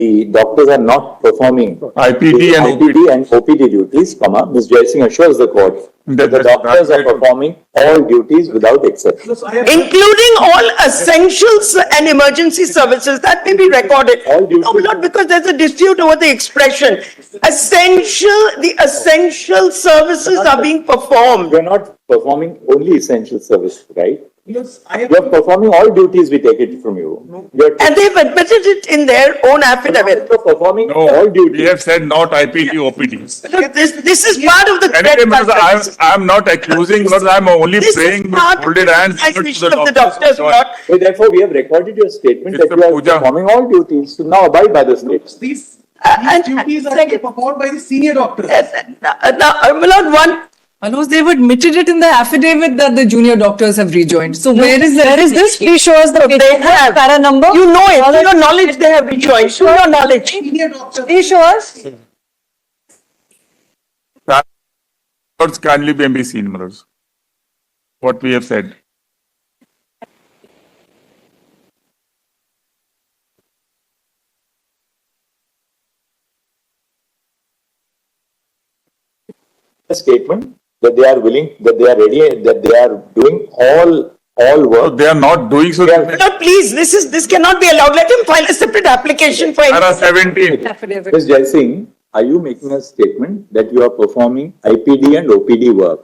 the doctors are not performing IPD and IPD and OPD duties, Ms. Jaisingr assures the court that the doctors are performing all duties without exception. Including all essentials and emergency services, that may be recorded. All duties. No, not because there's a dispute over the expression. The essential services are being performed. You are not performing only essential services, right? Yes, You are performing all duties, we take it from you. And they've admitted it in their own affidavit. You are performing all No, duties. we have said not IPD, OPDs. Look, this is part of the Anyway, threat. I'm not accusing, but I'm only This is praying with part of folded the hands. organization of the doctors. Not So therefore, we have recorded your statement It's that a you are puja. performing all duties. So now abide by the statement. these and- duties are second- performed by the senior doctors. Now, Milord, one. Manoj, they've admitted it in the affidavit that the junior doctors have rejoined. So where is this? Please show us the They have. para number. You know it. To your knowledge, they have rejoined. To your knowledge. Senior doctors. Please show us. Words kindly be seen, Manoj. What we have said. A statement that they are willing, that they are ready, that they are doing all So work. they are not doing so. Yeah. Milord, please, this cannot be allowed. Let him file a separate application for Para 17. Affidavit. Ms. Jaisingr, are you making a statement that you are performing IPD and OPD work?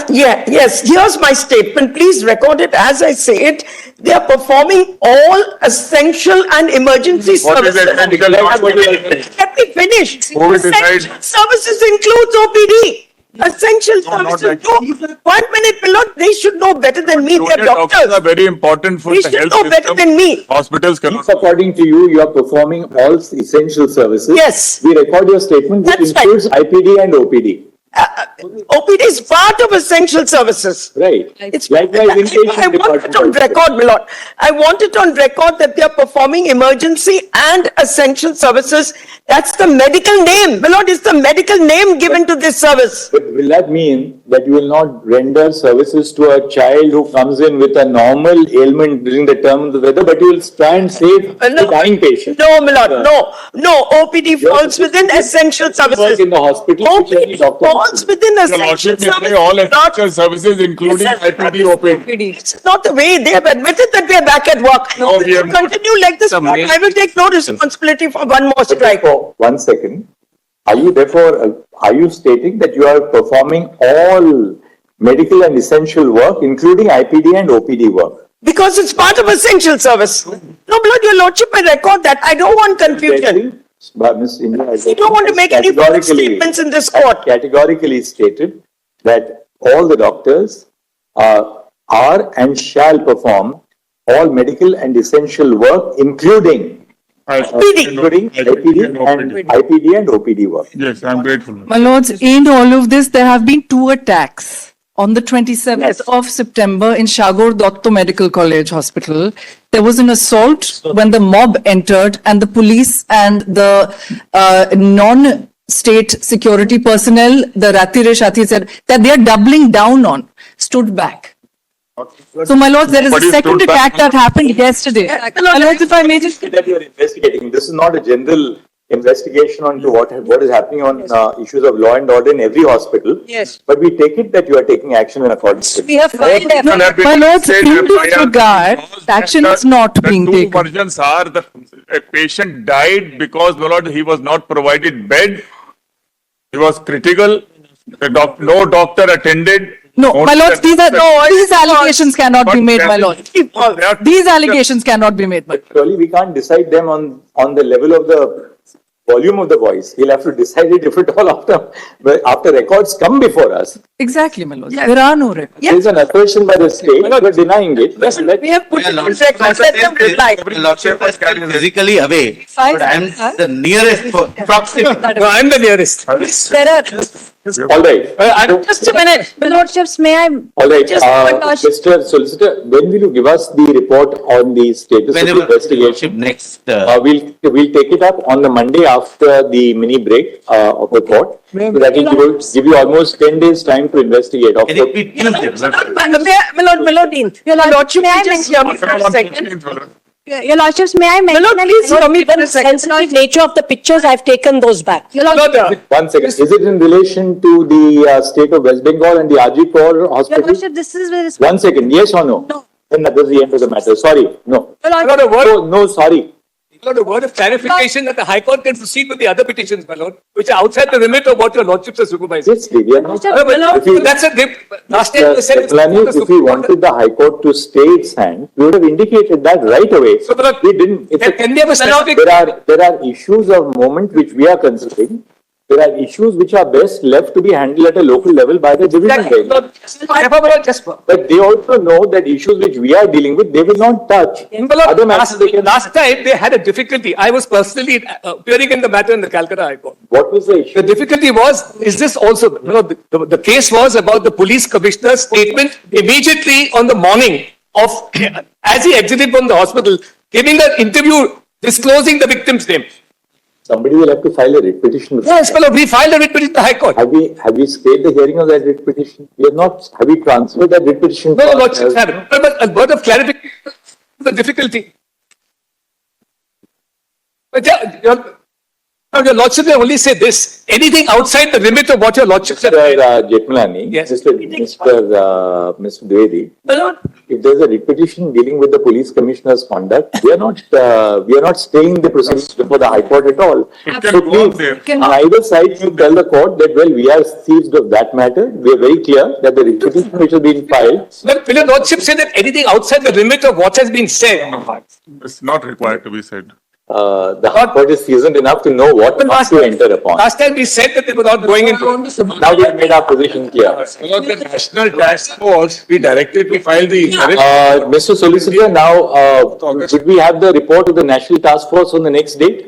Yes, here's my statement. Please record it as I say it. They are performing all essential and emergency What is services. essential? Let me finish. Who is Essential decide? services includes OPD. Essential No, not services. like- No, 1 minute, Milord, they should know better than me. They're Junior doctors are doctors. very important for They the should health know better system. than me. Hospitals cannot. If according to you, you are performing all essential services. Yes. We record your statement which That's right. includes IPD and OPD. OPD is part of essential services. Right. It's, Likewise, I inpatient want it department. on record, Milord. I want it on record that they are performing emergency and essential services. That's the medical name. Milord, it's the medical name given to this service. But will that mean that you will not render services to a child who comes in with a normal ailment during the term of the weather, but you will try and save the No. dying patient? No, Milord, no. OPD falls within essential Work services. in the hospital, which any OPD doctor. falls within Your essential lordship may say services. all Not- essential services including IPD, OPD. It's not the way. They have admitted that we are back at work. No, we are not. Continue like this. I will take no responsibility for one more strike. Therefore, 1 second. Are you stating that you are performing all medical and essential work, including IPD and OPD work? Because it's part of essential service. No, Milord, your lordship may record that. I don't want confusion. But Ms. Indira You don't want to make any false categorically- statements in this court. Categorically stated that all the doctors are and shall perform all medical and essential work, including IPD and OPD work. Yes, I'm grateful. My lords, in all of this, there have been 2 attacks. On the 27th of September in Shagor Dotto Medical College Hospital, there was an assault when the mob entered and the police and the non-state security personnel, the Ratire Shathi said, that they are doubling down on, stood back. So, my lords, there is But a you second stood back- attack that happened yesterday. My lords, if I may just... That you are investigating. This is not a general investigation on what is happening on issues of law and order in every hospital. Yes. But we take it that you are taking action in accordance with. We have filed My lords, in this regard, action is not being The taken. two versions are that a patient died because, my lord, he was not provided bed. He was critical. No doctor attended. No, my lords, these allegations cannot be But made, my there lord. is- These allegations cannot be made, my lord. Surely we can't decide them on the level of the volume of the voice. He'll have to decide it if at all after records come before us. Exactly, my lord. There are no records. There is an assertion by the state, we're denying it. We have put it on record. Let them reply. Lordship was physically away, but I am the nearest proximate. No, I'm the nearest. There are. All right. Just a minute. My lordships, may I? All right, Just one last- Mr. Solicitor, when will you give us the report on the status of the Whenever investigation? Lordship next, We'll take it up on the Monday after the mini break of the court. So that will give you almost 10 days time to investigate. can it be Tuesday? Milord, your lordship, just hear me for a second. Your Lordships, may I mention? Lord, please hear me for a second. Sensitive nature of the pictures, I've taken those back. Your Lordship, One second. Is it in relation to the state of West Bengal and the RG Kaur Your hospital? Lordship, this is with respect. One second. Yes or no? No. Then that was the end of the matter. Sorry. No. Your Lordship, Not a word, No, no, sorry. not a word of clarification that the High Court can proceed with the other petitions, my lord, which are outside the remit of what your lordships are supervising. Yes, we are not. But If you- that's a, last time they said. it's Kalani, the if we Supreme Court. wanted the High Court to stay its hand, we would have indicated that right away. So, but We didn't. It's a- can they have a specific? There are issues of moment which we are considering. There are issues which are best left to be handled at a local level by the division head. Just, But they also know that issues which we are dealing with, they will not touch. Other matters they can. last time they had a difficulty. I was personally appearing in the matter in the Calcutta High Court. What was the The issue? difficulty was, is this also, the case was about the police commissioner's statement immediately on the morning of, as he exited from the hospital, giving an interview disclosing the victim's name. Somebody will have to file a writ petition. with- Yes, well, we filed a writ petition to the High Court. Have we stayed the hearing of that writ petition? We have not, have we transferred that writ petition? No, to Lordships ourselves? haven't. But a word of clarification, the difficulty. But your Lordship may only say this, anything outside the remit of what your Lordships are. Mr. Jetmalani, Yes. Mr. Dwivedi, My lord, if there's a writ petition dealing with the police commissioner's conduct, we are not staying the proceedings before the High Court at all. can So go on please, there. on either side, you tell the court that, well, we are seized of that matter. We are very clear that the writ petition which has been filed, Well, will your Lordship say that anything outside the remit of what has been said? It's not required to be said. the High Court is seasoned enough to know what not to enter upon. Last time we said that they were not going into. Now we have made our position clear. About the National Task Force, we directed to file the. Mr. Solicitor, now, should we have the report of the National Task Force on the next date?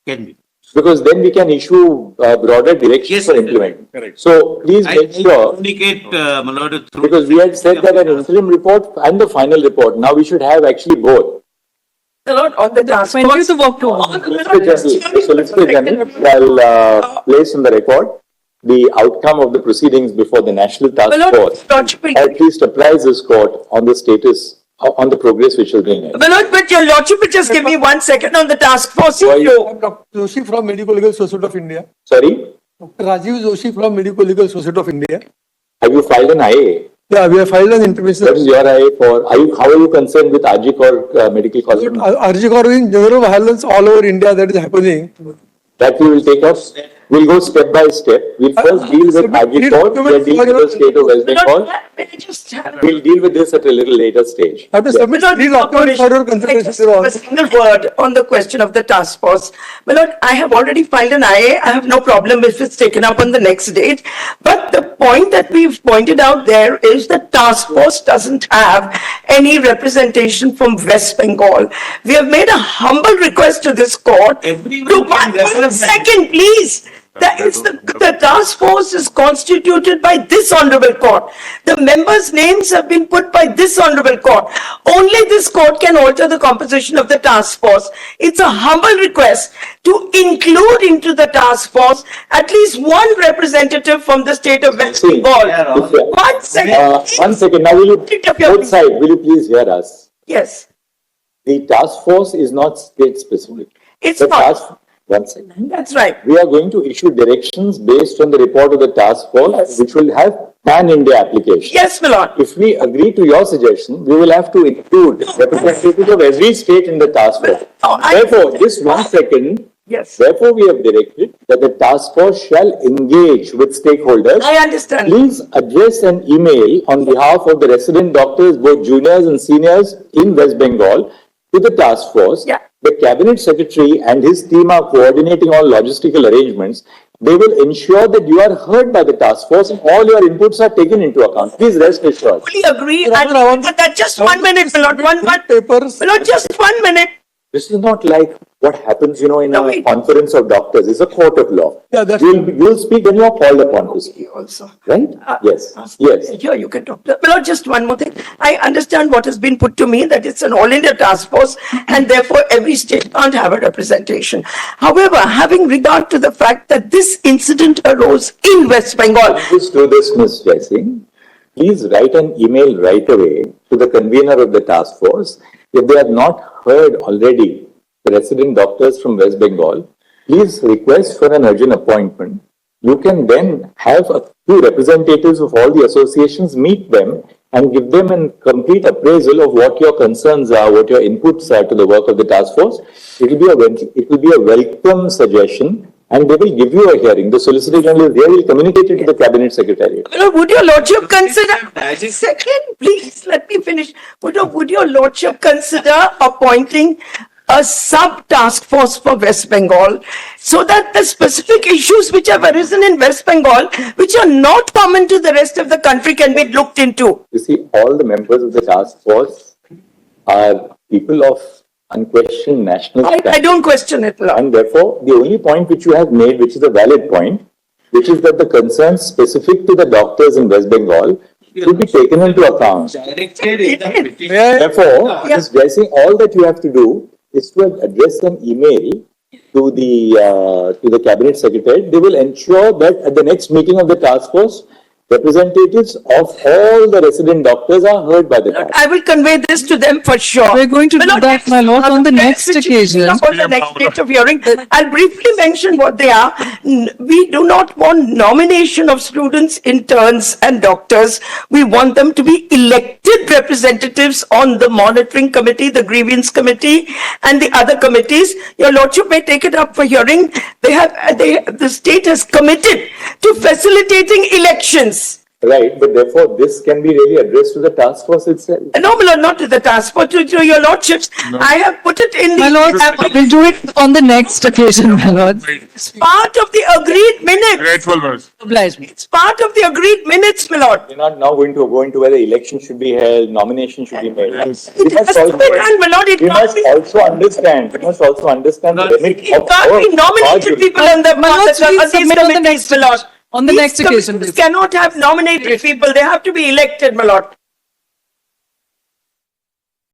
Can be. Because then we can issue broader directions Yes, for sir. implementing. Correct. So please I make sure, communicate, my lord, through. because we had said that an interim report and the final report, now we should have actually both. my lord, on the task When force. is the October? Mr. General, Solicitor General, shall place on the record the outcome of the proceedings before the National My Task lord, Force. Lordship, At least apprise this court on the status, on the progress which will bring in. my lord, but your lordship will just give me 1 second on the task force. Why you- Dr. Joshi from Medical Legal Society of India. Sorry, Dr. Rajiv Joshi from Medical Legal Society of India. have you filed an IA? Yeah, we have filed an What is intervention. your IA for? How are you concerned with RG Kaur Medical College? Arjikor in general violence all over India that is happening. That we will take up. We'll go step by step. We'll first deal with RG Kaur, we'll deal with the state of West My Bengal. lord, may I just have We'll deal with this at a little later stage. Have to submit three documents for your consideration. A single word on the question of the task force. My lord, I have already filed an IA. I have no problem if it's taken up on the next date. But the point that we've pointed out there is the task force doesn't have any representation from West Bengal. We have made a humble request to this court. Everyone can One second, please. The task force is constituted by this honorable court. The members' names have been put by this honorable court. Only this court can alter the composition of the task force. It's a humble request to include into the task force at least one representative from the state of West See, Bengal. if- 1 second. One second, now will you, Pick up your- both sides, will you please hear us? Yes, The task force is not state specific. it's The not. task, one second. That's right. We are going to issue directions based on the report of the task force, which will have pan-India application. Yes, my lord. If we agree to your suggestion, we will have to include representatives of every state in the task force. No, I- Therefore, just 1 second, Yes, therefore we have directed that the task force shall engage with stakeholders. I understand. Please address an email on behalf of the resident doctors, both juniors and seniors in West Bengal, to the task force. Yeah. The cabinet secretary and his team are coordinating all logistical arrangements. They will ensure that you are heard by the task force and all your inputs are taken into account. Please rest assured. Fully agree. Rahul, I want- But that just 1 minute, my lord, one, Papers. my lord, just 1 minute. This is not like what happens, in No, a wait. conference of doctors. It's a court of law. Yeah, that's- You'll speak when you are called upon to speak, Also. right? Yes, yes. Here you can talk. My lord, just one more thing. I understand what has been put to me, that it's an all-India task force and therefore every state can't have a representation. However, having regard to the fact that this incident arose in West Bengal, Please do this, Ms. Jaisingr. Please write an email right away to the convener of the task force, if they have not heard already the resident doctors from West Bengal, please request for an urgent appointment. You can then have a few representatives of all the associations meet them and give them a complete appraisal of what your concerns are, what your inputs are to the work of the task force. It will be a welcome suggestion, and they will give you a hearing. The Solicitor General here will communicate it to the Cabinet Secretariat. Would your lordship consider, second, please, let me finish. Would your lordship consider appointing a sub-task force for West Bengal so that the specific issues which have arisen in West Bengal, which are not common to the rest of the country, can be looked into? You see, all the members of the task force are people of unquestioned national I standing. don't question it, Lord. And therefore, the only point which you have made, which is a valid point, which is that the concerns specific to the doctors in West Bengal should be taken into account. Therefore, Ms. Jaisingr, all that you have to do is to address an email to the Cabinet Secretary. They will ensure that at the next meeting of the task force, representatives of all the resident doctors are heard by the task. I will convey this to them for sure. We're going to do that, my lord, on the next occasion. On the next date of hearing, I'll briefly mention what they are. We do not want nomination of students, interns and doctors. We want them to be elected representatives on the monitoring committee, the grievance committee and the other committees. Your lordship may take it up for hearing. The state has committed to facilitating elections. Right, but therefore this can be really addressed to the task force itself. No, my lord, not to the task force, to your lordships. I have put it in My lord, we'll do it on the next occasion, my lord. It's part of the agreed minutes. Grateful, Miss. Oblige me. It's part of the agreed minutes, my lord. We're not now going to go into whether election should be held, nomination should be made. Yes. It has to be done, my lord. It We can't must be, also understand the limit it of can't be nominated people on the, My lord, please these submit on the committees, next my lord. On the These next occasion, committees please. cannot have nominated people. They have to be elected, my lord.